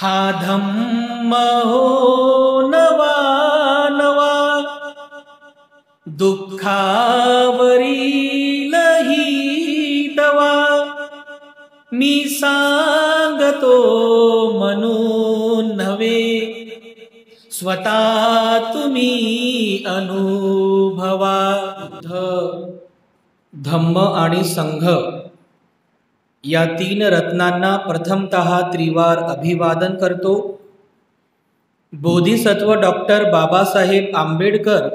हा धम्म हो नवा नवा, दुःखावरील ही दवा. मी सांगतो म्हणून नव्हे, स्वतः तुम्ही अनुभवा. धम्म आणि संघ या तीन रत्नांना प्रथमतः त्रिवार अभिवादन करतो. बोधिसत्व डॉक्टर बाबासाहेब आंबेडकर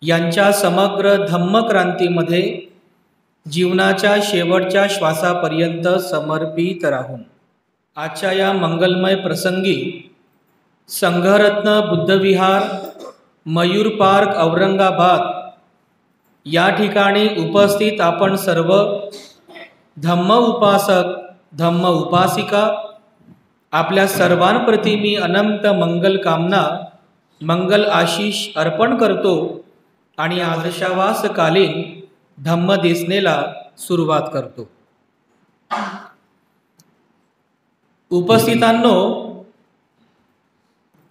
यांच्या समग्र धम्मक्रांतीमध्ये जीवनाच्या शेवटच्या श्वासापर्यंत समर्पित राहून आजच्या या मंगलमय प्रसंगी संघरत्न बुद्धविहार, मयूर पार्क, औरंगाबाद या ठिकाणी उपस्थित आपण सर्व धम्म उपासक, धम्म उपासिका, आपल्या सर्वांप्रती मी अनंत मंगल कामना, मंगल आशीष अर्पण करतो आणि आदर्शावासकालीन धम्म देसनेला सुरुवात करतो. उपस्थितांनो,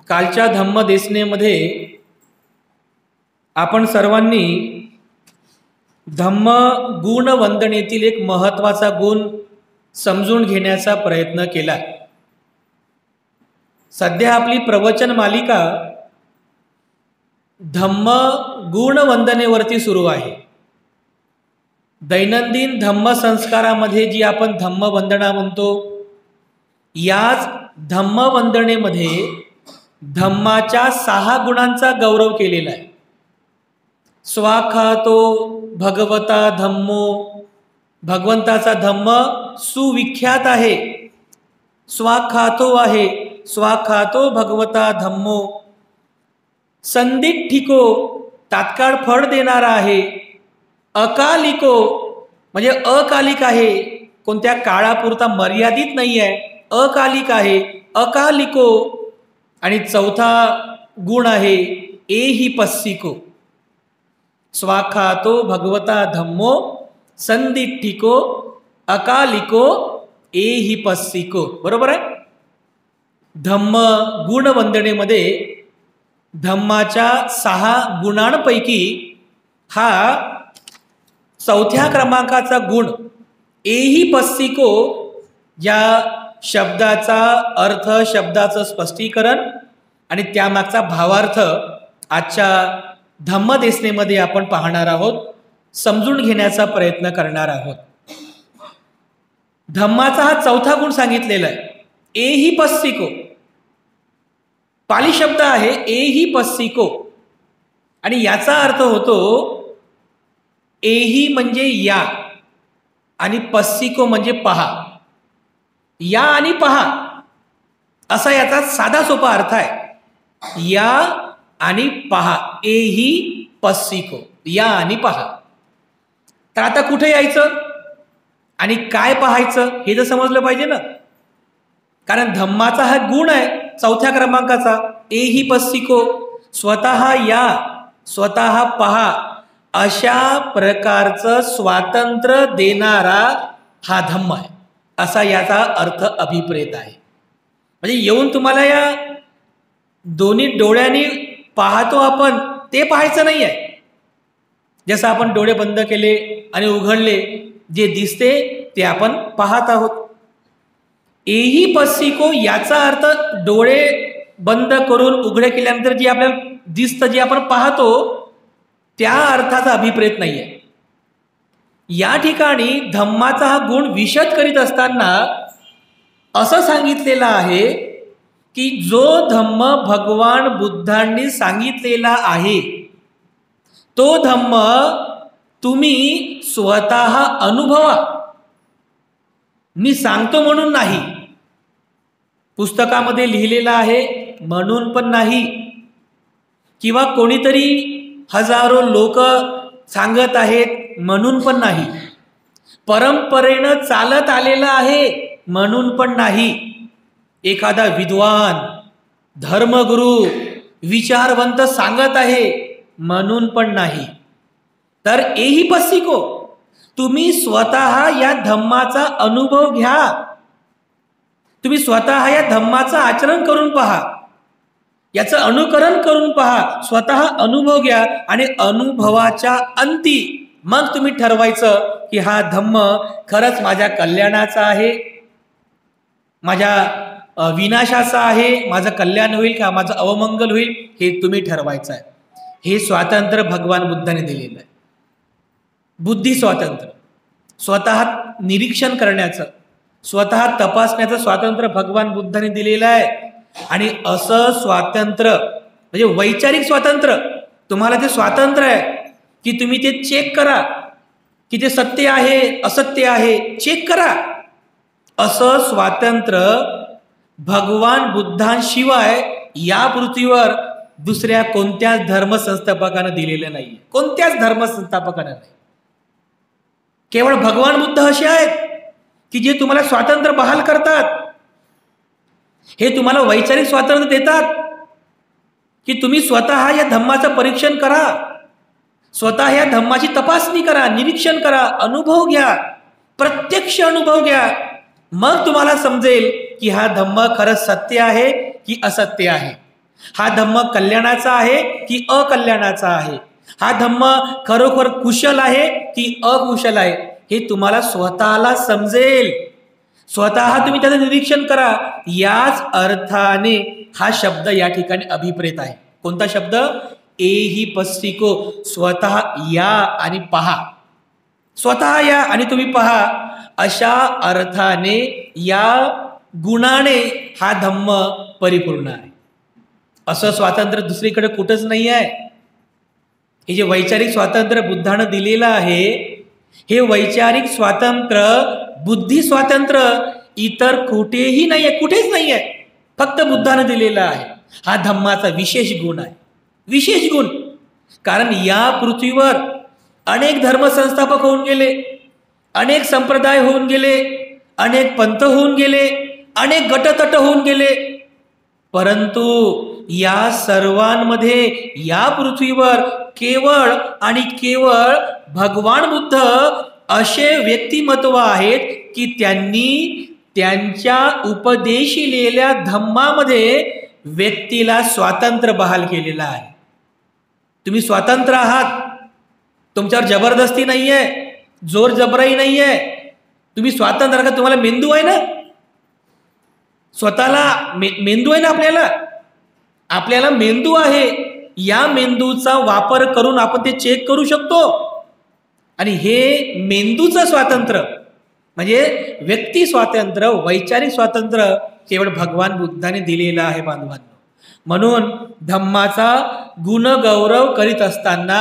कालच्या धम्म देसनेमध्ये आपण सर्वांनी धम्म गुण वंदनेतील एक महत्त्वाचा गुण समजून घेण्याचा प्रयत्न केला. सध्या आपली प्रवचन मालिका धम्म गुण वंदनेवरती सुरू आहे. दैनंदिन धम्म संस्कारामध्ये जी आपण धम्म वंदना म्हणतो, याच धम्म वंदनेमध्ये धम्माच्या 6 गुणांचा गौरव केलेला आहे. स्वाखातो भगवता धम्मो, भगवंताचा धम्म सुविख्यात आहे, स्वाखातो आहे. स्वाखातो भगवता धम्मो. संदिग्धिको, तात्काळ फळ देणारा आहे. अकालिको म्हणजे अकालिक आहे, कोणत्या काळापुरता मर्यादित नाही आहे, अकालिक आहे. अकालिको. आणि चौथा गुण आहे एहि पस्सिको. स्वाखातो भगवता धम्मो, संदिग्धिको, अकालिको, एहि पस्सिको. बरोबर आहे. धम्म गुण वंदनेमध्ये धम्माच्या 6 गुणांपैकी हा 4थ्या क्रमांकाचा गुण एहि पस्सिको, या शब्दाचा अर्थ, शब्दाचं स्पष्टीकरण आणि त्यामागचा भावार्थ आजच्या धम्म देसनेमध्ये आपण पाहणार आहोत, समजून घेण्याचा प्रयत्न करणार आहोत. धम्माचा हा 4था गुण सांगितलेला आहे, एहि पस्सिको. पाली शब्द आहे एहि पस्सिको आणि याचा अर्थ होतो एहि म्हणजे या आणि पस्सिको म्हणजे पहा. या आणि पहा असा याचा साधा सोपा अर्थ आहे. या आणि पहा, एहि पस्सिको, या आणि पहा. तर आता कुठे यायचं आणि काय पाहायचं हे तर समजलं पाहिजे ना. कारण धम्माचा हा गुण आहे 4थ्या क्रमांकाचा, एहि पस्सिको. स्वतः या, स्वतः पहा, अशा प्रकारचं स्वातंत्र्य देणारा हा धम्म आहे, असा याचा अर्थ अभिप्रेत आहे. म्हणजे येऊन तुम्हाला या दोन्ही डोळ्यांनी पाहतो आपण, ते पाहायचं नाही आहे. जसं आपण डोळे बंद केले आणि उघडले, जे दिसते ते आपण पाहत आहोत. एहि पस्सिको याचा अर्थ डोळे बंद करून उघडे केल्यानंतर जे आपल्याला दिसतं, जे आपण पाहतो, त्या अर्थाचा अभिप्रेत नाही आहे. या ठिकाणी धम्माचा हा गुण विशद करीत असताना असं सांगितलेलं आहे की जो धम्म भगवान बुद्धांनी सांगितलेला आहे, तो धम्म तुम्ही स्वतः अनुभवा. मी सांगतो म्हणून नाही, पुस्तकामध्ये लिहिलेलं आहे म्हणून पण नाही, किंवा कोणीतरी हजारो लोक सांगत आहेत म्हणून पण नाही, परंपरेनं चालत आलेलं आहे म्हणून पण नाही, एखादा विद्वान, धर्मगुरू, विचारवंत सांगत आहे म्हणून पण नाही. तर एहि पस्सिको, तुम्ही स्वतः या धम्माचा अनुभव घ्या. तुम्ही स्वतः या धम्माचं आचरण करून पहा, याचं अनुकरण करून पहा, स्वतः अनुभव घ्या आणि अनुभवाच्या अंती मग तुम्ही ठरवायचं की हा धम्म खरंच माझ्या कल्याणाचा आहे, माझ्या विनाशाचा आहे, माझं कल्याण होईल का माझं अवमंगल होईल, हे तुम्ही ठरवायचं आहे. हे स्वातंत्र्य भगवान बुद्धाने दिलेलं आहे. बुद्धी स्वातंत्र्य, स्वतः निरीक्षण करण्याचं, स्वतः तपासण्याचं स्वातंत्र्य भगवान बुद्धाने दिलेलं आहे. आणि असं स्वातंत्र्य म्हणजे वैचारिक स्वातंत्र्य, तुम्हाला ते स्वातंत्र्य आहे की तुम्ही ते चेक करा की ते सत्य आहे असत्य आहे, चेक करा. असं स्वातंत्र्य भगवान बुद्धांशिवाय या पृथ्वीवर दुसऱ्या कोणत्याच धर्मसंस्थापकानं दिलेलं नाही, कोणत्याच धर्मसंस्थापकानं नाही. केवळ भगवान बुद्ध असे आहेत की जे तुम्हाला स्वातंत्र्य बहाल करतात, हे तुम्हाला वैचारिक स्वातंत्र्य देतात की तुम्ही स्वतः या धम्माचं परीक्षण करा, स्वतः या धम्माची तपासणी करा, निरीक्षण करा, अनुभव घ्या, प्रत्यक्ष अनुभव घ्या. मग तुम्हाला समजेल की हा धम्म खरंच सत्य आहे की असत्य आहे, हा धम्म कल्याणाचा आहे की अकल्याणाचा आहे, हा धम्म खरोखर कुशल आहे की अकुशल आहे, हे तुम्हाला स्वतःला समजेल. स्वतः तुम्ही त्याचं निरीक्षण करा. याच अर्थाने हा शब्द या ठिकाणी अभिप्रेत आहे. कोणता शब्द? एही पस्सिको, स्वतः या आणि पहा. स्वतः या आणि तुम्ही पहा, अशा अर्थाने या गुणाने हा धम्म परिपूर्ण आहे. असं स्वातंत्र्य दुसरीकडे कुठंच नाही आहे. हे जे वैचारिक स्वातंत्र्य बुद्धानं दिलेलं आहे, हे वैचारिक स्वातंत्र्य, बुद्धी स्वातंत्र्य इतर कुठेही नाही आहे, कुठेच नाही आहे, फक्त बुद्धानं दिलेला आहे. हा धम्माचा विशेष गुण आहे, विशेष गुण. कारण या पृथ्वीवर अनेक धर्मसंस्थापक होऊन गेले, अनेक संप्रदाय होऊन गेले, अनेक पंथ होऊन गेले, अनेक गटतट होऊन गेले, परंतु या सर्वांमध्ये या पृथ्वीवर केवळ आणि केवळ भगवान बुद्ध असे व्यक्तिमत्व आहेत की त्यांनी त्यांच्या उपदेशिलेल्या धम्मामध्ये व्यक्तीला स्वातंत्र्य बहाल केलेलं आहे. तुम्ही स्वतंत्र आहात, तुमच्यावर जबरदस्ती नाही आहे, जोर जबराई नाही आहे, तुम्ही स्वातंत्र्य आहात. तुम्हाला मेंदू आहे ना, स्वतःला मेंदू आहे ना, आपल्याला मेंदू आहे. या मेंदूचा वापर करून आपण ते चेक करू शकतो. आणि हे मेंदूचं स्वातंत्र्य म्हणजे व्यक्ती स्वातंत्र्य, वैचारिक स्वातंत्र्य केवळ भगवान बुद्धाने दिलेलं आहे बांधवांनो. म्हणून धम्माचा गुणगौरव करीत असताना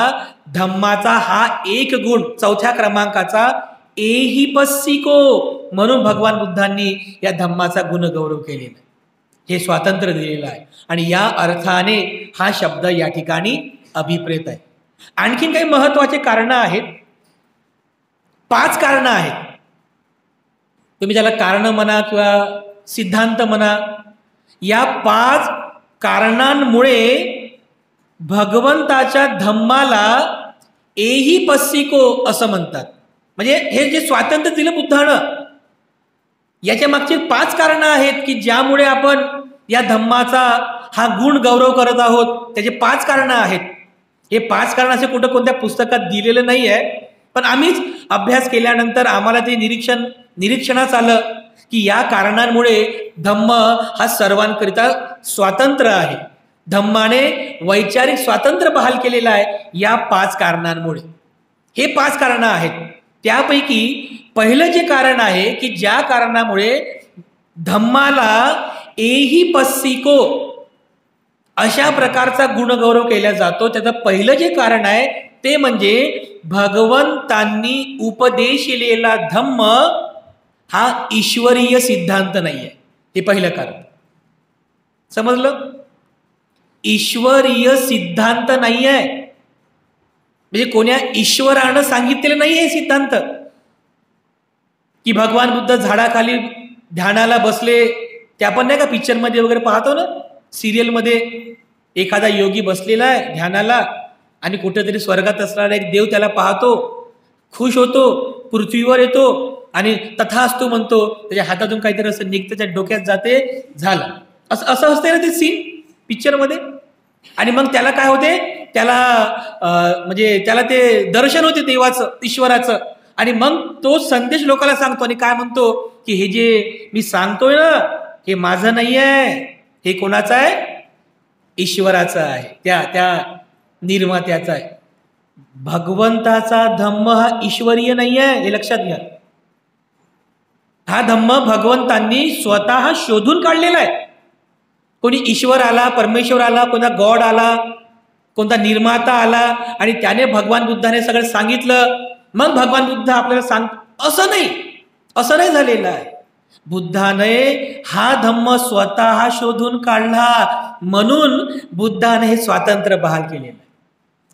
धम्माचा हा एक गुण, चौथ्या क्रमांकाचा एही पस्सिको, म्हणून भगवान बुद्धांनी या धम्माचा गुणगौरव केलेला, हे स्वातंत्र्य दिलेलं आहे. आणि या अर्थाने हा शब्द या ठिकाणी अभिप्रेत आहे. आणखीन काही महत्वाचे कारणं आहेत, 5 कारणं आहेत. तुम्ही त्याला कारण म्हणा किंवा सिद्धांत म्हणा. या 5 कारणांमुळे भगवंताच्या धम्माला एही पस्सिको असं म्हणतात. म्हणजे हे जे स्वातंत्र्य दिलं बुद्धानं, याच्या मागची 5 कारणं आहेत की ज्यामुळे आपण या धम्माचा हा गुण गौरव करत आहोत. त्याचे 5 कारणं आहेत. हे 5 कारण असे कुठं कोणत्या पुस्तकात दिलेलं नाही आहे, पण आम्हीच अभ्यास केल्यानंतर आम्हाला ते निरीक्षणात आलं की या कारणांमुळे धम्म हा सर्वांकरिता स्वतंत्र आहे. धम्माने वैचारिक स्वातंत्र्य बहाल केलेलं आहे या 5 कारणांमुळे. हे 5 कारणं आहेत. त्यापैकी पहिलं जे कारण आहे की ज्या कारणामुळे धम्माला एही पस्सिको अशा प्रकारचा गुणगौरव केला जातो, त्याचं पहिलं जे कारण आहे ते म्हणजे भगवंतांनी उपदेशिलेला धम्म हा ईश्वरीय सिद्धांत नाही आहे. हे पहिलं कारण. समजलं? ईश्वरीय सिद्धांत नाही आहे, म्हणजे कोण्या ईश्वरानं सांगितलेलं नाही आहे सिद्धांत की भगवान बुद्ध झाडाखाली ध्यानाला बसले. ते आपण नाही का पिक्चरमध्ये वगैरे पाहतो ना, सिरियलमध्ये एखादा योगी बसलेला आहे ध्यानाला आणि कुठेतरी स्वर्गात असणारा एक देव त्याला पाहतो, खुश होतो, पृथ्वीवर येतो आणि तथास्तु म्हणतो, त्याच्या हातातून काहीतरी असं निघतं, त्याच्या डोक्यात जाते, झालं. असं असं असते ना ते सीन पिक्चरमध्ये. आणि मग त्याला काय होते, त्याला म्हणजे त्याला ते दर्शन होते देवाचं, ईश्वराचं. आणि मग तो संदेश लोकांना सांगतो आणि काय म्हणतो की हे जे मी सांगतोय ना, हे माझं नाही आहे, हे कोणाचं आहे, ईश्वराचं आहे, त्या त्या निर्मात्याचा आहे. भगवंताचा धम्म हा ईश्वरीय नाही आहे, हे लक्षात घ्या. हा धम्म भगवंतांनी स्वतः शोधून काढलेला आहे. कोणी ईश्वर आला, परमेश्वर आला, कोणता गॉड आला, कोणता निर्माता आला आणि त्याने भगवान बुद्धाने सगळं सांगितलं, मग भगवान बुद्ध आपल्याला सांग, असं नाही, असं नाही झालेलं आहे. बुद्धाने हा धम्म स्वतः शोधून काढला, म्हणून बुद्धाने हे स्वातंत्र्य बहाल केलेलं आहे.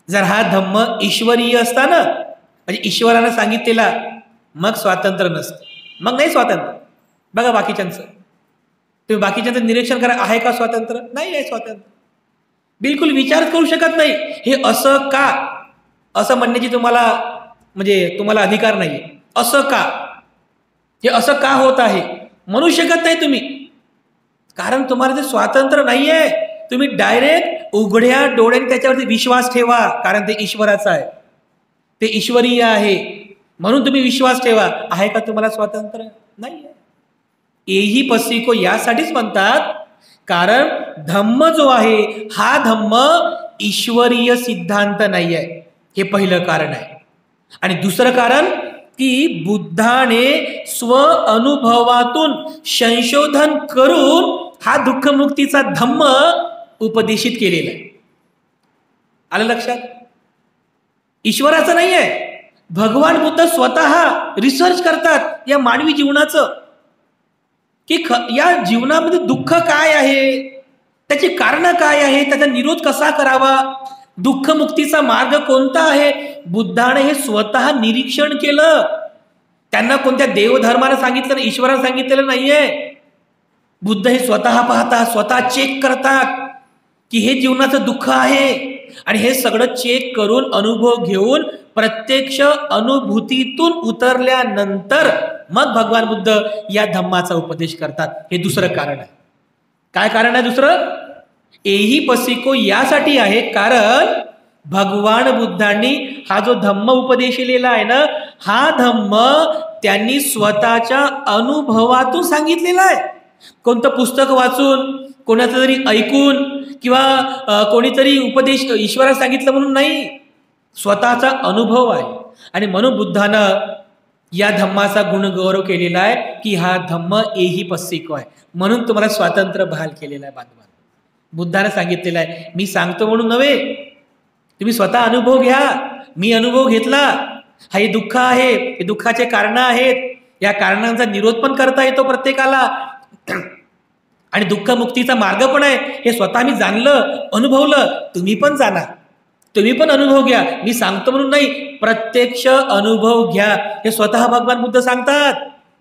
जर हा धम्म ईश्वरीय असता ना, म्हणजे ईश्वरानं सांगितलेला, मग स्वातंत्र्य नसतं, मग नाही स्वातंत्र्य. बघा बाकीच्यांचं, तुम्ही बाकीच्यांचं निरीक्षण करा, आहे का स्वातंत्र्य? नाही आहे स्वातंत्र्य, बिलकुल विचार करू शकत नाही. हे असं का, असं म्हणण्याची तुम्हाला म्हणजे तुम्हाला अधिकार नाही. असं का, हे असं का होत आहे म्हणू शकत नाही तुम्ही, कारण तुम्हाला ते स्वातंत्र्य नाही आहे. तुम्ही डायरेक्ट उघड्या डोळ्याने त्याच्यावरती विश्वास ठेवा, कारण ते ईश्वराचं आहे, ते ईश्वरीय आहे, म्हणून तुम्ही विश्वास ठेवा. आहे का तुम्हाला स्वातंत्र्य? नाही आहे. एही पस्सिको यासाठीच म्हणतात, कारण धम्म जो आहे हा धम्म ईश्वरीय सिद्धांत नाही आहे, हे पहिलं कारण आहे. आणि दुसरं कारण की बुद्धाने स्व अनुभवातून संशोधन करून हा दुःखमुक्तीचा धम्म उपदेशित केलेला आहे. आलं लक्षात? ईश्वराचं नाही आहे. भगवान बुद्ध स्वतः रिसर्च करतात या मानवी जीवनाचं, की या जीवनामध्ये दुःख काय आहे, त्याची कारणं काय आहे, त्याचा निरोध कसा करावा, दुःखमुक्तीचा मार्ग कोणता आहे. बुद्धाने हे स्वतः निरीक्षण केलं. त्यांना कोणत्या देवधर्मानं सांगितलं, ईश्वरानं सांगितलेलं नाहीये. बुद्ध हे स्वतः पाहतात, स्वतः चेक करतात की हे जीवनाचं दुःख आहे, आणि हे सगळं चेक करून अनुभव घेऊन प्रत्यक्ष अनुभूतीतून उतरल्यानंतर मग भगवान बुद्ध या धम्माचा उपदेश करतात. हे दुसरं कारण आहे. काय कारण आहे दुसरं? एही पस्सिको यासाठी आहे, कारण भगवान बुद्धांनी हा जो धम्म उपदेशिलेला आहे ना, हा धम्म त्यांनी स्वतःच्या अनुभवातून सांगितलेला आहे. कोणतं पुस्तक वाचून, कोणाचं तरी ऐकून, किंवा कोणीतरी उपदेश ईश्वराने सांगितलं म्हणून नाही, स्वतःचा अनुभव आहे. आणि म्हणून बुद्धानं या धम्माचा गुणगौरव केलेला आहे की हा धम्म एही पस्सिको आहे, म्हणून तुम्हाला स्वातंत्र्य बहाल केलेला आहे. बांधवांनो, बुद्धानं सांगितलेलं आहे, मी सांगतो म्हणून नव्हे, तुम्ही स्वतः अनुभव घ्या. मी अनुभव घेतला, हा हे दुःख आहे, हे दुःखाचे कारण आहेत, या कारणांचा निरोध पण करता येतो प्रत्येकाला, आणि दुःखमुक्तीचा मार्ग पण आहे, हे स्वतः मी जाणलं, अनुभवलं. तुम्ही पण जाणा, तुम्ही पण अनुभव घ्या. मी सांगतो म्हणून नाही, प्रत्यक्ष अनुभव घ्या, हे स्वतः भगवान बुद्ध सांगतात,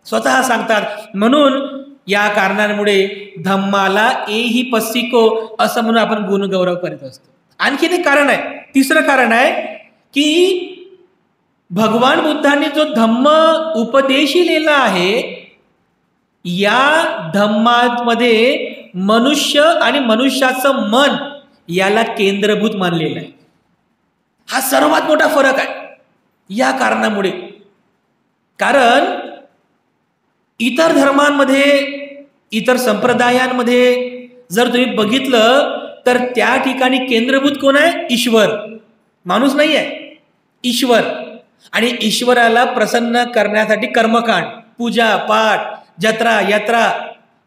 स्वतः सांगतात. म्हणून या कारणांमुळे धम्माला एही पस्सिको असं म्हणून आपण गुणगौरव करीत असतो. आणखीन एक कारण आहे, तिसरं कारण आहे की भगवान बुद्धांनी जो धम्म उपदेशिलेला आहे, या धम्मामध्ये मनुष्य आणि मनुष्याचं मन याला केंद्रभूत मानलेलं आहे. हा सर्वात मोठा फरक आहे या कारणामुळे. कारण इतर धर्मांमध्ये, इतर संप्रदायांमध्ये जर तुम्ही बघितलं तर त्या ठिकाणी केंद्रभूत कोण आहे? ईश्वर, माणूस नाही आहे, ईश्वर. आणि ईश्वराला प्रसन्न करण्यासाठी कर्मकांड, पूजा पाठ, जत्रा यात्रा,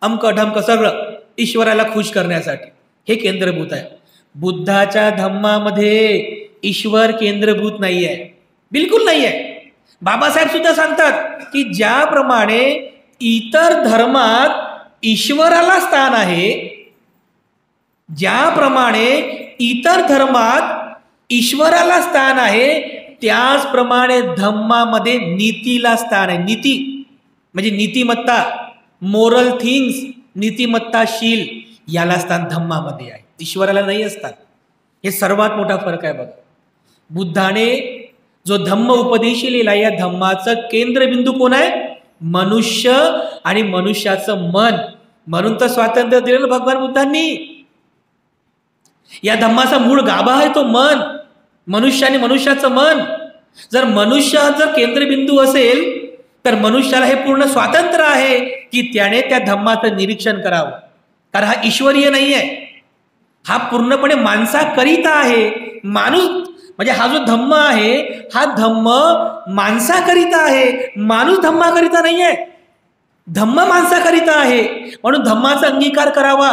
अमक ढमक सगळं ईश्वराला खुश करण्यासाठी हे केंद्रभूत आहे. बुद्धाच्या धम्मामध्ये ईश्वर केंद्रभूत नाही आहे, बिलकुल नाही आहे. बाबासाहेब सुद्धा सांगतात की ज्याप्रमाणे इतर धर्मात ईश्वराला स्थान आहे, ज्याप्रमाणे इतर धर्मात ईश्वराला स्थान आहे, त्याचप्रमाणे धम्मामध्ये नीतीला स्थान आहे. नीती म्हणजे नीतिमत्ता, मोरल थिंग्स, नीतिमत्ताशील, याला स्थान धम्मामध्ये आहे, ईश्वराला नाही असतात. हे सर्वात मोठा फरक आहे. बघा, बुद्धाने जो धम्म उपदेशिलेला, या धम्माचं केंद्रबिंदू कोण आहे? मनुष्य आणि मनुष्याचं मन. म्हणून तर स्वातंत्र्य दिलं भगवान बुद्धांनी. या धम्माचा मूळ गाभा आहे तो मन, मनुष्य आणि मनुष्याचं मन. जर मनुष्य जर केंद्रबिंदू असेल तर मनुष्याला हे पूर्ण स्वातंत्र्य आहे की त्याने त्या धम्माचं निरीक्षण करावं. कारण हा ईश्वरीय नाही आहे, हा पूर्णपणे माणसाकरिता आहे. माणूस म्हणजे हा जो धम्म आहे हा धम्म माणसाकरिता आहे, माणूस धम्माकरिता नाही आहे. धम्म माणसाकरिता आहे. म्हणून धम्माचा अंगीकार करावा,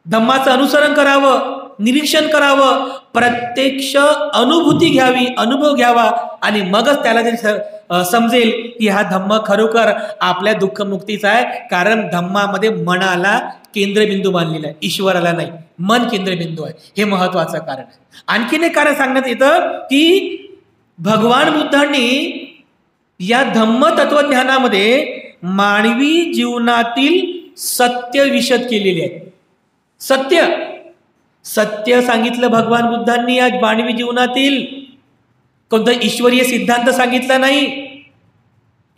धम्माचं अनुसरण करावं, निरीक्षण करावं, प्रत्यक्ष अनुभूती घ्यावी, अनुभव घ्यावा आणि मगच त्याला ते समजेल की हा धम्म खरोखर आपल्या दुःखमुक्तीचा आहे. कारण धम्मामध्ये मनाला केंद्रबिंदू मानलेला आहे, ईश्वराला नाही. मन केंद्रबिंदू आहे, हे महत्वाचं कारण आहे. आणखीन एक कारण सांगण्यात येतं की भगवान बुद्धांनी या धम्म तत्वज्ञानामध्ये मानवी जीवनातील सत्य विशद केलेले आहे. सत्य सत्य सांगितलं भगवान बुद्धांनी आज मानवी जीवनातील. कोणता ईश्वरीय सिद्धांत सांगितला नाही,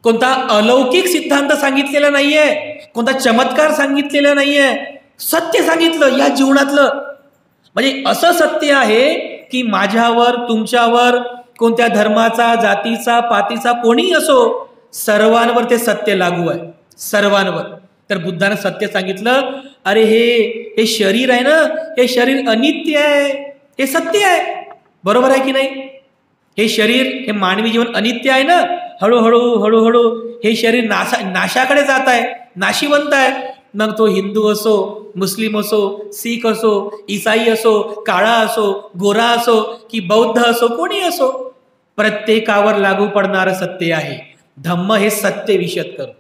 कोणता अलौकिक सिद्धांत सांगितलेला नाहीये, कोणता चमत्कार सांगितलेला नाहीये. सत्य सांगितलं या जीवनातलं. म्हणजे असं सत्य आहे की माझ्यावर, तुमच्यावर, कोणत्या धर्माचा, जातीचा, पातीचा कोणीही असो, सर्वांवर ते सत्य लागू आहे, सर्वांवर. तर बुद्धानं सत्य सांगितलं, अरे हे शरीर आहे ना, हे शरीर अनित्य आहे, हे सत्य आहे. बरोबर आहे की नाही? हे शरीर, हे मानवी जीवन अनित्य आहे ना. हळूहळू हळूहळू हे शरीर नाशाकडे जात आहे, नाशिवंत आहे. मग तो हिंदू असो, मुस्लिम असो, शीख असो, ईसाई असो, काळा असो, गोरा असो की बौद्ध असो, कोणी असो, प्रत्येकावर लागू पडणारं सत्य आहे. धम्म हे सत्य विशद करतो.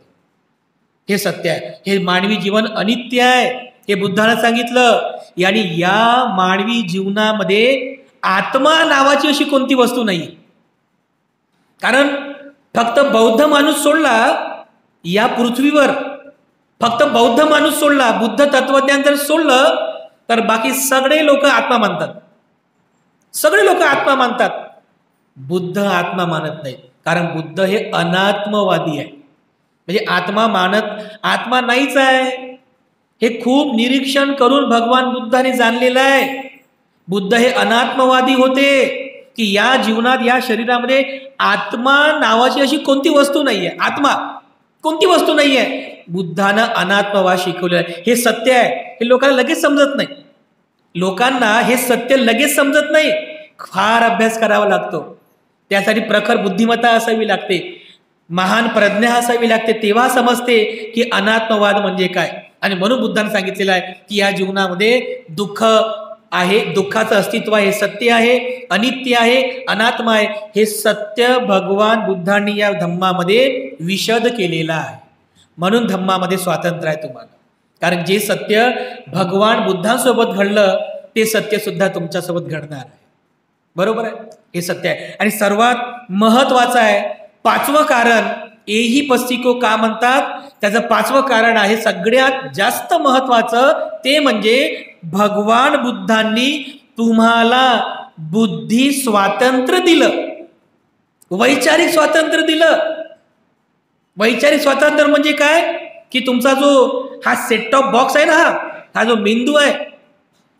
हे सत्य आहे, हे मानवी जीवन अनित्य आहे, हे बुद्धानं सांगितलं. आणि या मानवी जीवनामध्ये आत्मा नावाची अशी कोणती वस्तू नाही. कारण फक्त बौद्ध माणूस सोडला या पृथ्वीवर, फक्त बौद्ध माणूस सोडला, बुद्ध तत्वज्ञान जर सोडलं तर बाकी सगळे लोक आत्मा मानतात. सगळे लोक आत्मा मानतात. बुद्ध आत्मा मानत नाहीत. कारण बुद्ध हे अनात्मवादी आहे. म्हणजे आत्मा नाहीच आहे. हे खूप निरीक्षण करून भगवान बुद्धाने जाणलेलं आहे. बुद्ध हे अनात्मवादी होते की या जीवनात, या शरीरामध्ये आत्मा नावाची अशी कोणती वस्तू नाहीये. आत्मा कोणती वस्तू नाहीये. बुद्धानं अनात्मवाद शिकवलेला आहे. हे सत्य आहे, हे लोकांना लगेच समजत नाही. लोकांना हे सत्य लगेच समजत नाही. फार अभ्यास करावा लागतो. त्यासाठी प्रखर बुद्धिमत्ता असावी लागते, महान प्रज्ञा असावी लागते. तेव्हा समजते की अनात्मवाद म्हणजे काय. आणि म्हणून बुद्धाने सांगितलेलं आहे की या जीवनामध्ये दुःख आहे, दुःखाचं अस्तित्व आहे, सत्य आहे, अनित्य आहे, अनात्मा आहे. हे सत्य भगवान बुद्धांनी या धम्मामध्ये विशद केलेलं आहे. म्हणून धम्मामध्ये स्वातंत्र्य आहे तुम्हाला. कारण जे सत्य भगवान बुद्धांसोबत घडलं ते सत्य सुद्धा तुमच्यासोबत घडणार आहे. बरोबर आहे, हे सत्य आहे. आणि सर्वात महत्वाचं आहे पाचवं कारण, एही पस्तिको का म्हणतात, त्याचं पाचवं कारण आहे सगळ्यात जास्त महत्वाचं. ते म्हणजे भगवान बुद्धांनी तुम्हाला बुद्धी स्वातंत्र्य दिलं, वैचारिक स्वातंत्र्य दिलं. वैचारिक स्वातंत्र्य म्हणजे काय की तुमचा जो हा सेट टॉप बॉक्स आहे ना, हा जो मेंदू आहे,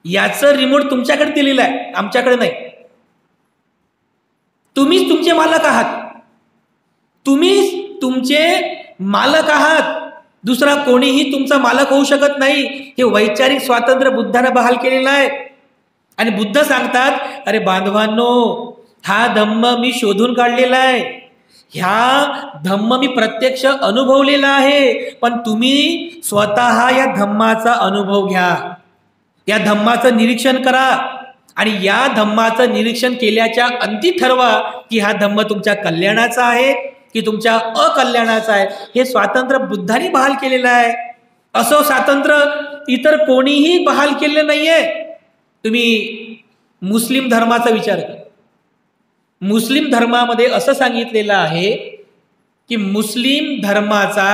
याचं रिमोट तुमच्याकडे दिलेलं आहे, आमच्याकडे नाही. तुम्हीच तुमचे मालक आहात, तुम्हीच तुमचे मालक आहात. दुसरा कोणीही तुमचा मालक होऊ शकत नाही. हे वैचारिक स्वातंत्र्य बुद्धानं बहाल केलेलं आहे. आणि बुद्ध सांगतात, अरे बांधवांनो, हा धम्म मी शोधून काढलेला आहे, ह्या धम्म मी प्रत्यक्ष अनुभवलेला आहे. पण तुम्ही स्वतः या धम्माचा अनुभव घ्या, या धम्माचं निरीक्षण करा. आणि या धम्माचं निरीक्षण केल्याच्या अंती ठरवा की हा धम्म तुमच्या कल्याणाचा आहे की तुमच्या अकल्याणाचा आहे. हे स्वातंत्र्य बुद्धांनी बहाल केलेलं आहे. असं स्वातंत्र्य इतर कोणीही बहाल केलेलं नाहीये. तुम्ही मुस्लिम धर्माचा विचार करा. मुस्लिम धर्मामध्ये असं सांगितलेलं आहे की मुस्लिम धर्माचा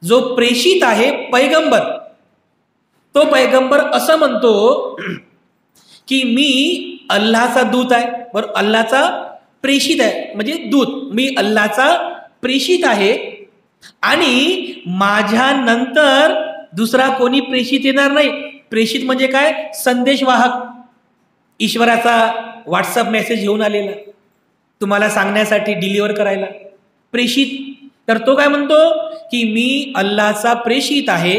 जो प्रेषित आहे पैगंबर, तो पैगंबर असं म्हणतो की मी अल्लाचा दूत आहे. बरोबर, अल्लाचा प्रेषित आहे म्हणजे दूत, मी अल्लाचा प्रेषित आहे. आणि माझ्यानंतर दुसरा कोणी प्रेषित येणार नाही. प्रेषित म्हणजे काय? संदेशवाहक. ईश्वराचा व्हॉट्सअप मेसेज घेऊन आलेला तुम्हाला सांगण्यासाठी, डिलिव्हर करायला. प्रेषित. तर तो काय म्हणतो की मी अल्लाचा प्रेषित आहे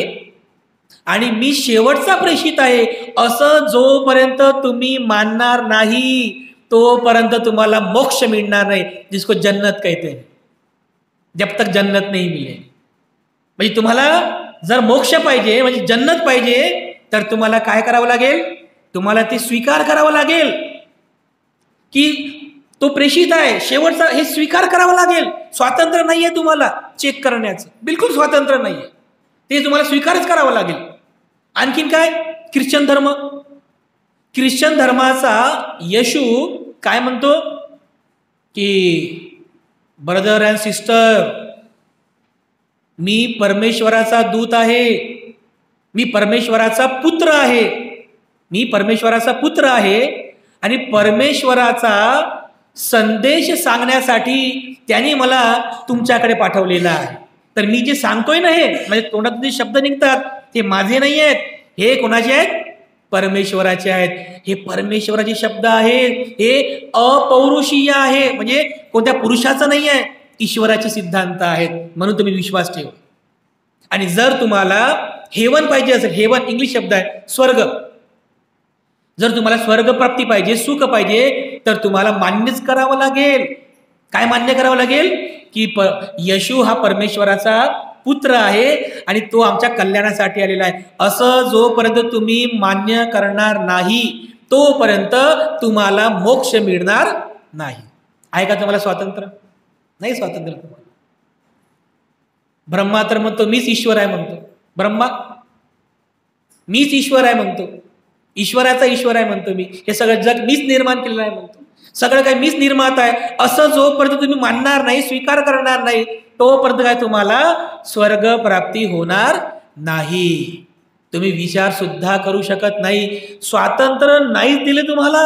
आणि मी शेवटचा प्रेषित आहे, असं जोपर्यंत तुम्ही मानणार नाही तोपर्यंत तुम्हाला मोक्ष मिळणार नाही. जिसको जन्नत कहते हैं, जब तक जन्नत नहीं मिले. म्हणजे तुम्हाला जर मोक्ष पाहिजे, म्हणजे जन्नत पाहिजे, तर तुम्हाला काय करावं लागेल? तुम्हाला ते स्वीकार करावं लागेल की तो प्रेषित आहे, शेवटचा, हे स्वीकार करावं लागेल. स्वातंत्र्य नाहीये तुम्हाला चेक करण्याचं, बिलकुल स्वातंत्र्य नाहीये, ते तुम्हाला स्वीकारच करावं लागेल. आणखीन काय? ख्रिश्चन धर्म. ख्रिश्चन धर्माचा येशू काय म्हणतो की ब्रदर अँड सिस्टर, मी परमेश्वराचा दूत आहे, मी परमेश्वराचा पुत्र आहे, मी परमेश्वराचा पुत्र आहे आणि परमेश्वराचा संदेश सांगण्यासाठी त्यांनी मला तुमच्याकडे पाठवलेला आहे. तर मी जे सांगतोय ना, हे म्हणजे तोंडातून जे शब्द निघतात ते माझे नाही आहेत, हे कोणाचे आहेत? परमेश्वराचे आहेत. हे परमेश्वराचे शब्द आहेत, हे अपौरुषीय आहे, म्हणजे कोणत्या पुरुषाचं नाही आहे, ईश्वराचे सिद्धांत आहेत. म्हणून तुम्ही विश्वास ठेवा. आणि जर तुम्हाला हेवन पाहिजे असेल, हेवन इंग्लिश शब्द आहे, स्वर्ग, जर तुम्हाला स्वर्ग प्राप्ती पाहिजे, सुख पाहिजे, तर तुम्हाला मान्यच करावं लागेल. काय मान्य करावं लागेल? की येशू हा परमेश्वराचा पुत्र आहे आणि तो आमच्या कल्याणासाठी आलेला आहे. असं जोपर्यंत तुम्ही मान्य करणार नाही तोपर्यंत तुम्हाला मोक्ष मिळणार नाही. आहे का तुम्हाला स्वातंत्र्य? नाही स्वातंत्र्य तुम्हाला. ब्रह्मा तर म्हणतो मीच ईश्वर आहे म्हणतो. ब्रह्मा मीच ईश्वर आहे म्हणतो, ईश्वराचा ईश्वर आहे म्हणतो मी, हे सगळं जग मीच निर्माण केलेलं आहे म्हणतो, सगळं काही मीच निर्माता आहे. असं जोपर्यंत तुम्ही मानणार नाही, स्वीकार करणार नाही, तोपर्यंत काय तुम्हाला स्वर्ग प्राप्ती होणार नाही. तुम्ही विचार सुद्धा करू शकत नाही. स्वातंत्र्य नाहीच दिले तुम्हाला.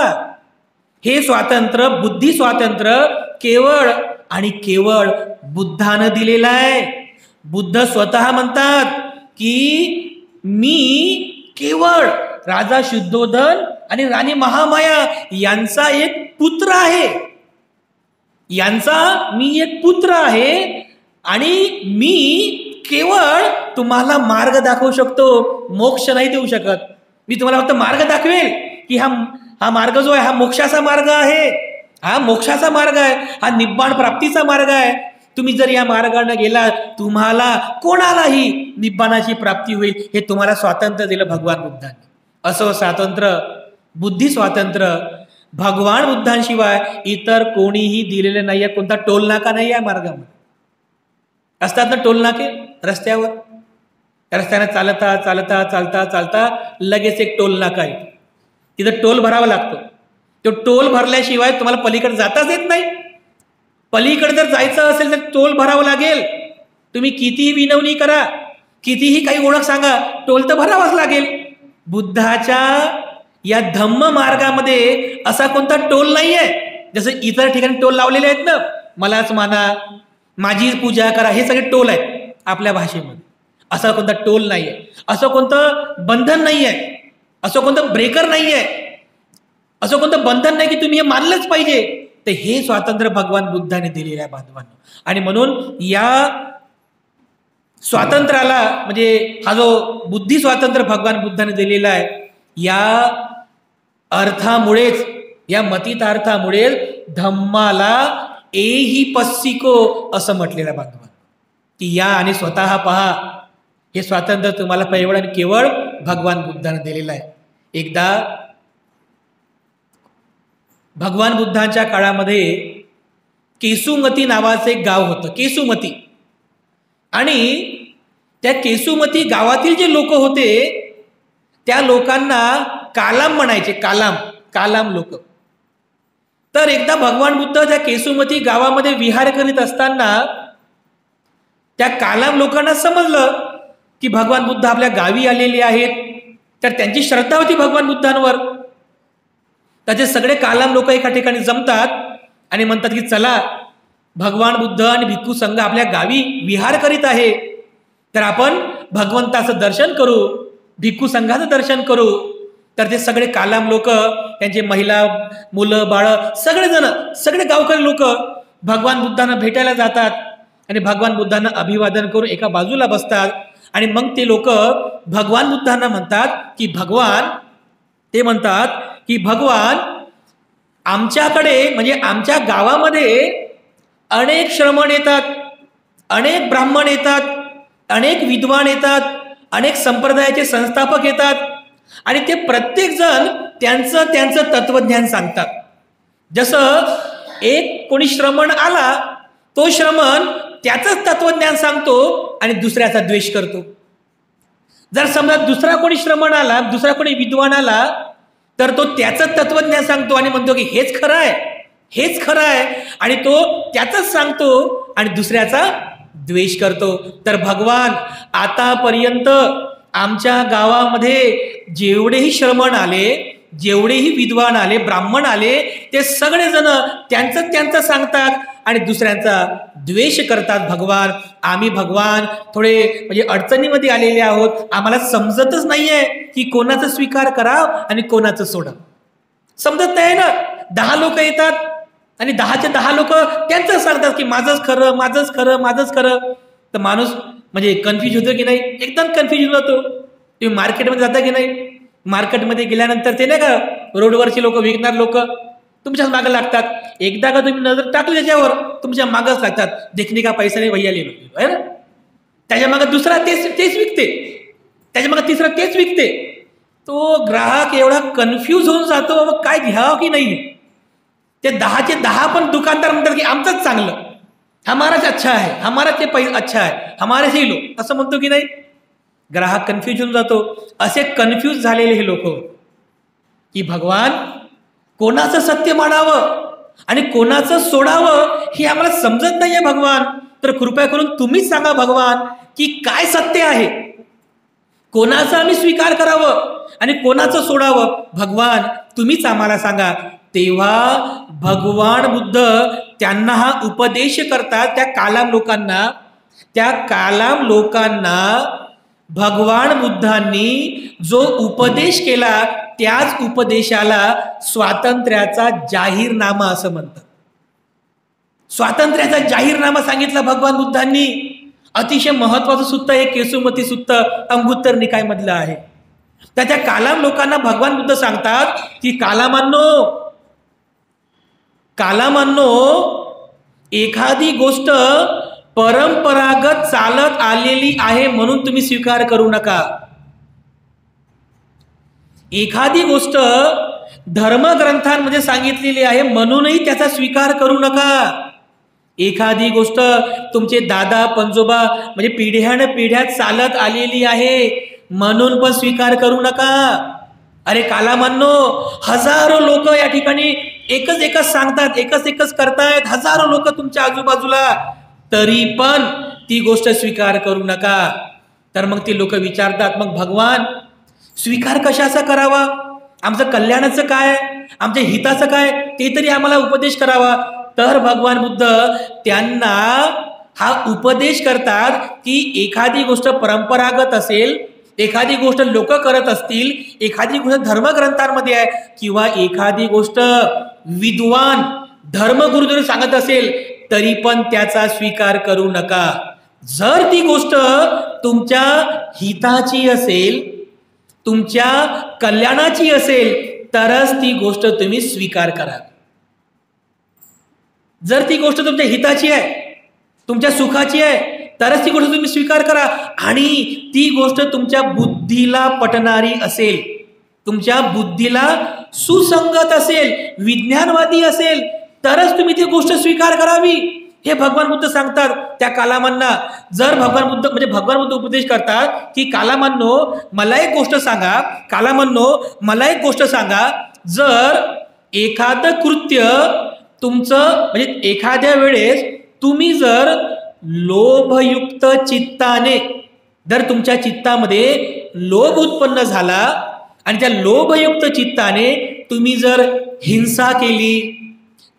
हे स्वातंत्र्य, बुद्धी स्वातंत्र्य केवळ आणि केवळ बुद्धानं दिलेलं आहे. बुद्ध स्वतः म्हणतात की मी केवळ राजा शुद्धोधन आणि राणी महामाया यांचा एक पुत्र आहे, यांचा मी एक पुत्र आहे आणि मी केवळ तुम्हाला मार्ग दाखवू शकतो, मोक्ष नाही देऊ शकत. मी तुम्हाला फक्त मार्ग दाखवेल की हा मार्ग जो आहे हा मोक्षाचा मार्ग आहे, हा मोक्षाचा मार्ग आहे, हा निब्बाण प्राप्तीचा मार्ग आहे. तुम्ही जर या मार्गाने गेला तुम्हाला कोणालाही निब्बाणाची प्राप्ती होईल. हे तुम्हाला स्वातंत्र्य दिलं भगवान बुद्धांनी. असं स्वातंत्र्य, बुद्धी स्वातंत्र्य भगवान बुद्धांशिवाय इतर कोणीही दिलेले नाही आहे. कोणता टोल नाका नाही आहे मार्गामध्ये. असतात ना टोल नाके रस्त्यावर, रस्त्याने चालता चालता चालता चालता लगेच एक टोल नाका आहे, तिथं टोल भरावा लागतो. तो टोल भरल्याशिवाय तुम्हाला पलीकडे जाताच येत नाही. पलीकडे जर जायचं असेल तर टोल भरावं लागेल. तुम्ही कितीही विनवणी करा, कितीही काही ओळख सांगा, टोल तर भरावाच लागेल. बुद्धाच्या या धम्म मार्गामध्ये असा कोणता टोल नाही आहे. जसं इतर ठिकाणी टोल लावलेले आहेत ना, मलाच माना, माझी पूजा करा, हे सगळे टोल आहेत आपल्या भाषेमध्ये. असा कोणता टोल नाही आहे, असं कोणतं बंधन नाही आहे, असं कोणतं ब्रेकर नाही आहे, असं कोणतं बंधन नाही की तुम्ही हे मानलंच पाहिजे. तर हे स्वातंत्र्य भगवान बुद्धाने दिलेलं आहे बांधवांनो. आणि म्हणून या स्वातंत्र्याला, म्हणजे हा जो बुद्धी स्वातंत्र्य भगवान बुद्धाने दिलेला आहे, या अर्थामुळेच, या मतितार्थामुळेच धम्माला एही पस्सिको असं म्हटलेलं आहे बांधवांनो, की या आणि स्वतः पहा. हे स्वातंत्र्य तुम्हाला केवळ आणि केवळ भगवान बुद्धाने दिलेलं आहे. एकदा भगवान बुद्धांच्या काळामध्ये केसुमती नावाचं एक गाव होतं, केसुमती. आणि त्या केसुमती गावातील जे लोक होते त्या लोकांना कालाम म्हणायचे, कालाम, कालाम लोक. तर एकदा भगवान बुद्ध त्या केसुमती गावामध्ये विहार करीत असताना त्या कालाम लोकांना समजलं की भगवान बुद्ध आपल्या गावी आलेले आहेत. तर त्यांची श्रद्धा होती भगवान बुद्धांवर. त्याचे सगळे कालाम लोक एका ठिकाणी जमतात आणि म्हणतात की चला भगवान बुद्ध आणि भिक्खू संघ आपल्या गावी विहार करीत आहे, तर आपण भगवंताचं दर्शन करू, भिक्खू संघाचं दर्शन करू. तर ते सगळे कालाम लोक, त्यांचे महिला, मुलं, बाळं, सगळे गावकरी लोक भगवान बुद्धांना भेटायला जातात आणि भगवान बुद्धांना अभिवादन करून एका बाजूला बसतात. आणि मग ते लोक भगवान बुद्धांना म्हणतात की भगवान आमच्याकडे म्हणजे आमच्या गावामध्ये अनेक श्रमण येतात, अनेक ब्राह्मण येतात, अनेक विद्वान येतात, अनेक संप्रदायाचे संस्थापक येतात आणि ते प्रत्येक जण त्यांचं तत्वज्ञान सांगतात. जसं एक कोणी श्रमण आला, तो श्रमण त्याचंच तत्वज्ञान सांगतो आणि दुसऱ्याचा द्वेष करतो. जर समजा दुसरा कोणी श्रमण आला, दुसरा कोणी विद्वान आला, तर तो त्याचंच तत्वज्ञान सांगतो आणि म्हणतो की हेच खरं आहे आणि तो त्याचंच सांगतो आणि दुसऱ्याचा द्वेष करतो. तर भगवान आतापर्यंत आमच्या गावामध्ये जेवढेही श्रमण आले, जेवढेही विद्वान आले, ब्राह्मण आले, ते सगळेजण त्यांचं सांगतात आणि दुसऱ्यांचा द्वेष करतात. भगवान थोडे म्हणजे अडचणीमध्ये आलेले आहोत, आम्हाला समजतच नाहीये की कोणाचा स्वीकार करावं आणि कोणाचं सोडावं. समजत नाही ना. 10 लोक येतात आणि 10चे 10 लोक त्यांचं सांगतात की माझंच खरं. तर माणूस म्हणजे कन्फ्युज होतो की नाही? एकदम कन्फ्युज होतो. तुम्ही मार्केटमध्ये जाता की नाही? मार्केटमध्ये गेल्यानंतर ते नाही का रोडवरचे लोक, विकणार लोक तुमच्याच मागं लागतात. एकदा का तुम्ही नजर टाकली त्याच्यावर, तुमच्या मागच लागतात. देखने का पैसा नाही भैया ले लो, है ना. त्याच्या मागं दुसरा तेच विकते, त्याच्या मागं तिसरा तेच विकते. तो ग्राहक एवढा कन्फ्यूज होऊन जातो, बाबा काय घ्यावं की नाही. ते 10चे 10 पण दुकानदार म्हणतात की आमचंच चांगलं, हमाराच अच्छा है, हमारा ते पैसा अच्छा है, हमारे से लो, असं म्हणतो की नाही. ग्राहक कन्फ्यूज होऊन जातो. असे कन्फ्यूज झालेले हे लोक की भगवान कोणाचं सत्य मानावं आणि कोणाचं सोडावं हे आम्हाला समजत नाहीये भगवान. तर कृपया करून तुम्हीच सांगा भगवान की काय सत्य आहे, कोणाचं आम्ही स्वीकार करावं आणि कोणाचं सोडावं. भगवान तुम्हीच आम्हाला सांगा. तेव्हा भगवान बुद्ध त्यांना हा उपदेश करतात. त्या कालाम लोकांना भगवान बुद्धांनी जो उपदेश केला, त्याच उपदेशाला स्वातंत्र्याचा जाहीरनामा असं म्हणतात. स्वातंत्र्याचा जाहीरनामा सांगितला भगवान बुद्धांनी. अतिशय महत्वाचं सुत्त हे केसुमती सुत्त अंगुत्तर निकाय मधलं आहे. तर त्या कालाम लोकांना भगवान बुद्ध सांगतात की कालामांनो एखादी गोष्ट परंपरागत चालत आलेली आहे म्हणून तुम्ही स्वीकार करू नका. एखादी गोष्ट धर्मग्रंथांमध्ये सांगितलेली आहे म्हणूनही त्याचा स्वीकार करू नका. एखादी गोष्ट तुमचे दादा पंजोबा म्हणजे पिढ्यानपिढ्या चालत आलेली आहे म्हणून पण स्वीकार करू नका. अरे कालामांनो, हजारो लोक या ठिकाणी एकच सांगतात, एकच करतायत, हजारो लोक तुमच्या आजूबाजूला, तरी पण ती गोष्ट स्वीकार करू नका. तर मग ती लोक विचारतात, मग भगवान स्वीकार कशाचा करावा? आमचं कल्याणाचं काय, आमच्या हिताचं काय, ते तरी आम्हाला उपदेश करावा. तर भगवान बुद्ध त्यांना हा उपदेश करतात की एखादी गोष्ट परंपरागत असेल, एखादी गोष्ट लोक करत असतील, एखादी गोष्ट धर्मग्रंथांमध्ये आहे, किंवा एखादी गोष्ट विद्वान धर्मगुरू जरी सांगत असेल तरी पण त्याचा स्वीकार करू नका. जर ती गोष्ट तुमच्या हिताची असेल, तुमच्या कल्याणाची असेल, तरच ती गोष्ट तुम्ही स्वीकार करा. जर ती गोष्ट तुमच्या हिताची आहे, तुमच्या सुखाची आहे, तरच ती गोष्ट तुम्ही स्वीकार करा. आणि ती गोष्ट तुमच्या बुद्धीला पटणारी असेल, तुमच्या बुद्धीला सुसंगत असेल, विज्ञानवादी असेल, तरच तुम्ही ती गोष्ट स्वीकार करावी. हे भगवान बुद्ध सांगतात त्या कालामांना. जर भगवान बुद्ध उपदेश करतात की कालामांनो मला एक गोष्ट सांगा, कालामांनो मला एक गोष्ट सांगा, जर एखादं कृत्य तुमचं म्हणजे एखाद्या वेळेस तुम्ही जर लोभयुक्त चित्ताने, जर तुमच्या चित्तामध्ये लोभ उत्पन्न झाला आणि त्या लोभयुक्त चित्ताने तुम्ही जर हिंसा केली,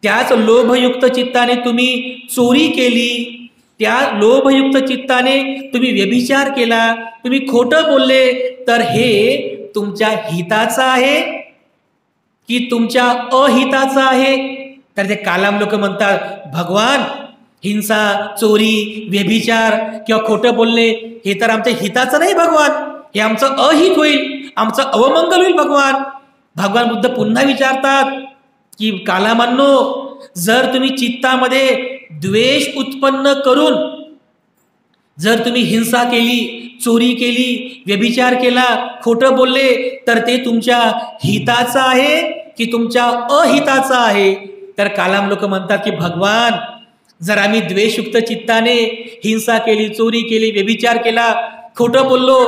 त्याच लोभयुक्त चित्ताने तुम्ही चोरी केली, त्या लोभयुक्त चित्ताने तुम्ही व्यभिचार केला, तुम्ही खोटं बोलले, तर हे तुमच्या हिताचं आहे की तुमच्या अहिताचं आहे? तर ते कालाम लोक म्हणतात, भगवान, हिंसा, चोरी, व्यभिचार किंवा खोटं बोलणे हे तर आमच्या हिताचं नाही भगवान, हे आमचं अहित होईल, आमचं अवमंगल होईल भगवान. भगवान बुद्ध पुन्हा विचारतात की कालामांनो, जर तुम्ही चित्तामध्ये द्वेष उत्पन्न करून जर तुम्ही हिंसा केली, चोरी केली, व्यभिचार केला, खोटं बोलले, तर ते तुमच्या हिताचं आहे की तुमच्या अहिताचं आहे? तर कालाम लोक म्हणतात की भगवान, जर आम्ही द्वेषयुक्त चित्ताने हिंसा केली, चोरी केली, व्यभिचार केला, खोटं बोललो,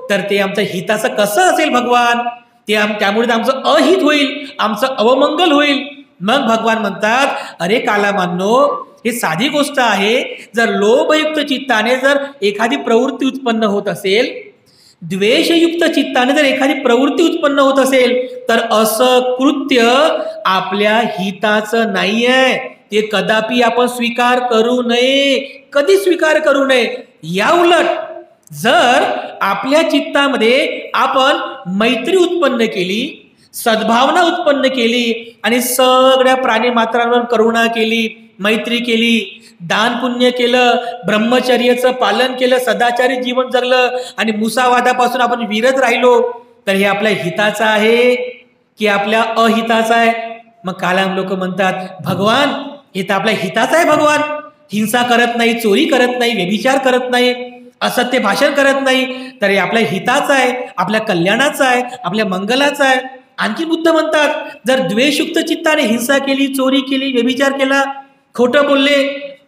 तर ते आमच्या हिताचं कसं असेल भगवान? त्यामुळे आमचं अहित होईल, आमचं अवमंगल होईल. मग भगवान म्हणतात, अरे कालामांनो, ही साधी गोष्ट आहे. जर लोभयुक्त चित्ताने जर एखादी प्रवृत्ती उत्पन्न होत असेल, द्वेषयुक्त चित्ताने जर एखादी प्रवृत्ती उत्पन्न होत असेल, तर असं कृत्य आपल्या हिताचं नाहीये. ते कदापि आपण स्वीकार करू नये, कधी स्वीकार करू नये. या उलट जर आपल्या चित्तामध्ये आपण मैत्री उत्पन्न केली, सद्भावना उत्पन्न केली आणि सगळ्या प्राणीमात्रांवर करुणा केली, मैत्री केली, दान पुण्य केलं, ब्रह्मचर्याचं पालन केलं, सदाचारी जीवन जगलं आणि मुसावादापासून आपण विरत राहिलो, तर हे आपल्या हिताचं आहे की आपल्या अहिताचं आहे? मग कालाम लोक म्हणतात, भगवान, हे तर आपल्या हिताचं आहे भगवान. हिंसा करत नाही, चोरी करत नाही, व्यभिचार करत नाही, असत्य भाषण करत नाही, तर हे आपल्या हिताचं आहे, आपल्या कल्याणाचं आहे, आपल्या मंगलाचं आहे. आणखी बुद्ध म्हणतात, जर द्वेषयुक्त चित्ताने हिंसा केली, चोरी केली, व्यभिचार केला, खोटं बोलले,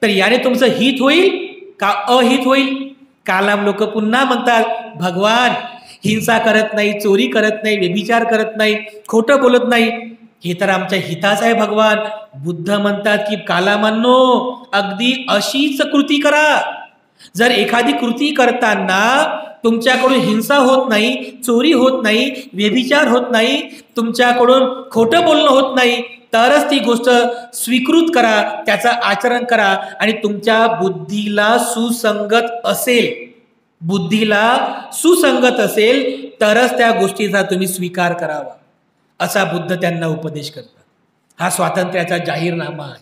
तर याने तुमचं हित होईल का अहित होईल? कालाम लोक पुन्हा म्हणतात, भगवान, हिंसा करत नाही, चोरी करत नाही, व्यभिचार करत नाही, खोटं बोलत नाही, हे तर आमच्या हिताचं आहे भगवान. बुद्ध म्हणतात की कालामांनो, अगदी अशीच कृती करा. जर एखादी कृती करताना तुमच्याकडून हिंसा होत नाही, चोरी होत नाही, व्यभिचार होत नाही, तुमच्याकडून खोटं बोलणं होत नाही, तरच ती गोष्ट स्वीकृत करा, त्याचं आचरण करा. आणि तुमच्या बुद्धीला सुसंगत असेल, बुद्धीला सुसंगत असेल, तरच त्या गोष्टीचा तुम्ही स्वीकार करावा, असा बुद्ध त्यांना उपदेश करतात. हा स्वातंत्र्याचा जाहीरनामा आहे.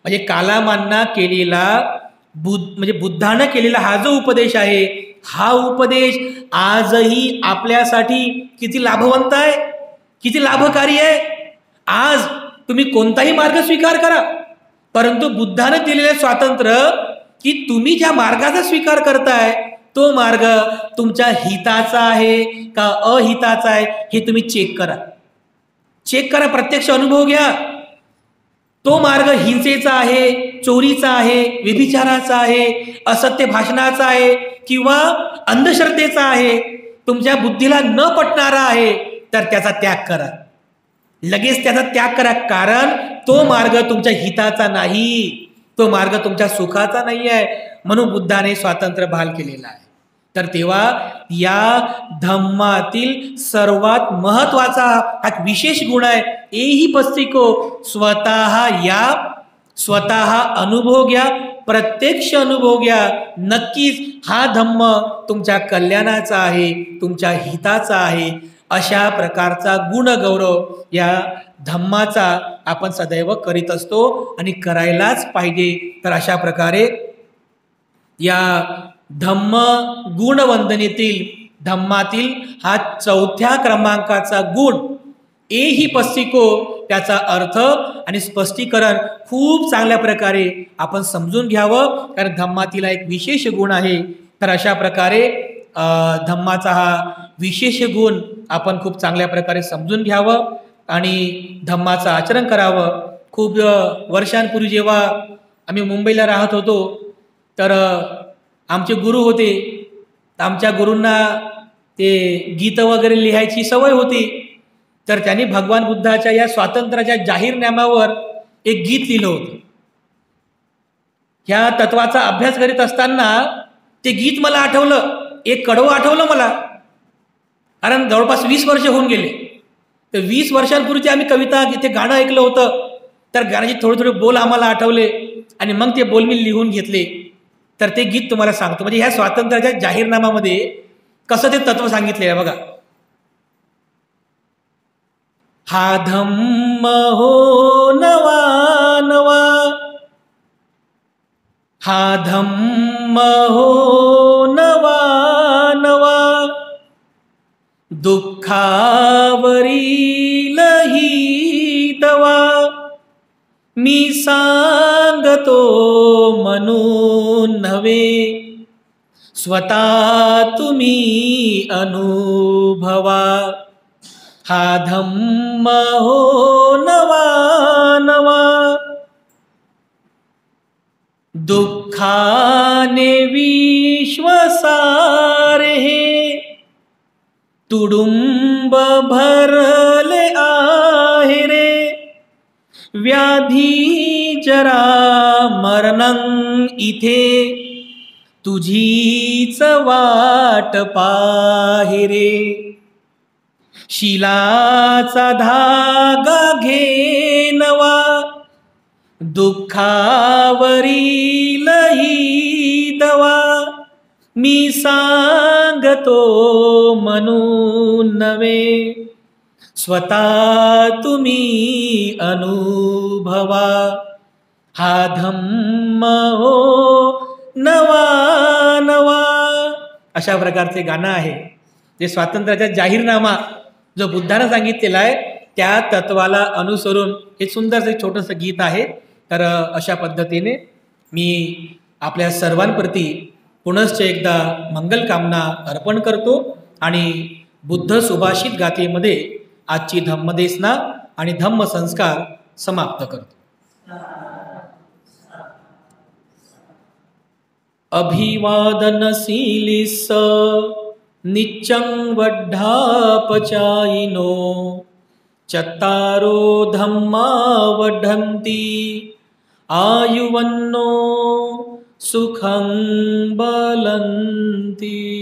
म्हणजे कालामांना केलेला म्हणजे बुद्धानं केलेला हा जो उपदेश आहे, हा उपदेश आजही आपल्यासाठी किती लाभवंत आहे, किती लाभकारी आहे. आज तुम्ही कोणताही मार्ग स्वीकार करा, परंतु बुद्धानं दिलेले स्वातंत्र्य की तुम्ही ज्या मार्गाचा स्वीकार करताय, तो मार्ग तुमच्या हिताचा आहे का अहिताचा आहे, हे तुम्ही चेक करा. चेक करा, प्रत्यक्ष अनुभव घ्या. तो मार्ग हिंसेचा आहे, चोरीचा आहे, व्यभिचाराचा आहे, असत्य भाषणाचा आहे किंवा अंधश्रद्धेचा आहे, तुमच्या बुद्धीला न पटणारा आहे, तर त्याचा त्याग करा. लगेच त्याचा त्याग करा, कारण तो मार्ग तुमच्या हिताचा नाही, तो मार्ग तुमच्या सुखाचा नाही आहे. म्हणून बुद्धाने स्वातंत्र्य बहाल केलेला आहे. तर तेव्हा या धम्मातील सर्वात महत्वाचा हा विशेष गुण आहे, एही पस्तिको, स्वतः या, स्वतः अनुभव घ्या, प्रत्यक्ष अनुभव घ्या. नक्कीच हा धम्म तुमच्या कल्याणाचा आहे, तुमच्या हिताचा आहे. अशा प्रकारचा गुणगौरव या धम्माचा आपण सदैव करीत असतो आणि करायलाच पाहिजे. तर अशा प्रकारे या धम्म गुणवंदनेतील धम्मातील हा 4थ्या क्रमांकाचा गुण एही पस्तिको, त्याचा अर्थ आणि स्पष्टीकरण खूप चांगल्या प्रकारे आपण समजून घ्यावं, कारण धम्मातील एक विशेष गुण आहे. तर अशा प्रकारे धम्माचा हा विशेष गुण आपण खूप चांगल्या प्रकारे समजून घ्यावं आणि धम्माचं आचरण करावं. खूप वर्षांपूर्वी जेव्हा आम्ही मुंबईला राहत होतो, तर आमचे गुरु होते. आमच्या गुरूंना ते गीतं वगैरे लिहायची सवय होती. तर त्यांनी भगवान बुद्धाच्या या स्वातंत्र्याच्या जाहीरनाम्यावर एक गीत लिहिलं होतं. ह्या तत्वाचा अभ्यास करीत असताना ते गीत मला आठवलं, एक कडवं आठवलं मला, कारण जवळपास 20 वर्ष होऊन गेले. तर 20 वर्षांपूर्वी आम्ही कविता, ते गाणं ऐकलं होतं. तर गाण्याचे थोडे थोडे बोल आम्हाला आठवले आणि मग ते बोल मी लिहून घेतले. तर ते गीत तुम्हाला सांगतो. म्हणजे ह्या स्वातंत्र्याच्या जाहीरनामामध्ये कसं ते तत्व सांगितले आहे बघा. हा धम्म हो नवा नवा, हा धम्म हो नवा नवा, दुःखावरील ही दवा, मी सांगतो म्हणून नव्हे, स्वतः तुम्ही अनुभवा. हा धम्म हो नवा नवा, दुःखाने विश्व सारे हे, तुडुंब भरले आहे रे, व्याधी जरा मरणं इथे, तुझीच वाट पाहे रे. शिलाचा धागा घे नवा, दुःखावरील ही दवा, मी सांगतो म्हणून नव्हे, स्वतः तुम्ही अनुभवा. हा धम्म हो नवा नवा. अशा प्रकारचे गाणं आहे जे स्वातंत्र्याचा जाहीरनामा जो बुद्धानं सांगितलेला आहे त्या तत्वाला अनुसरून हे सुंदरसे छोटंसं गीत आहे. तर अशा पद्धतीने मी आपल्या सर्वांप्रती पुनश्च एकदा मंगलकामना अर्पण करतो आणि बुद्ध सुभाषित गाथेमध्ये आजची धम्मदेसना आणि धम्म संस्कार समाप्त करतो. अभिवादनशीलिस नित्यं वड्ढापचायिनो, चत्तारो धम्मा वढन्ति, आयुवन्नो सुखं बलन्ति.